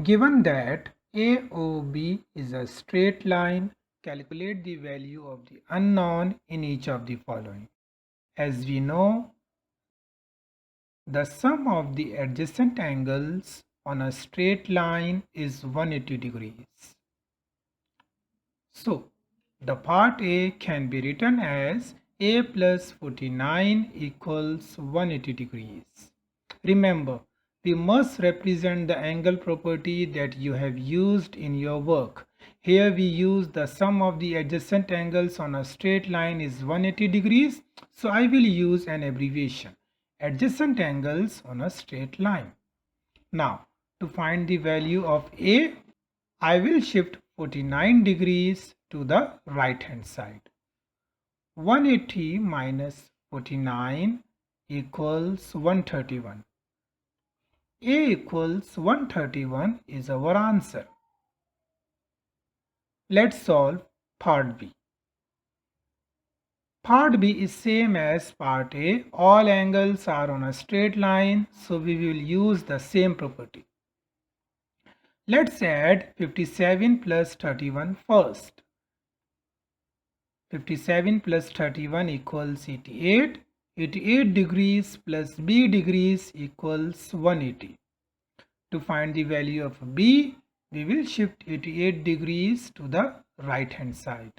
Given that AOB is a straight line, calculate the value of the unknown in each of the following. As we know, the sum of the adjacent angles on a straight line is 180 degrees. So, the part A can be written as A plus 49 equals 180 degrees. Remember, we must represent the angle property that you have used in your work. Here we use the sum of the adjacent angles on a straight line is 180 degrees. So I will use an abbreviation, adjacent angles on a straight line. Now, to find the value of A, I will shift 49 degrees to the right hand side. 180 minus 49 equals 131. A equals 131 is our answer. Let's solve part B. Part B is same as part A. All angles are on a straight line, so we will use the same property. Let's add 57 plus 31 first. 57 plus 31 equals 88. 88 degrees plus B degrees equals 180. To find the value of B, we will shift 88 degrees to the right hand side.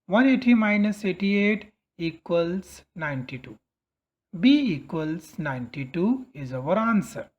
180 minus 88 equals 92. B equals 92 is our answer.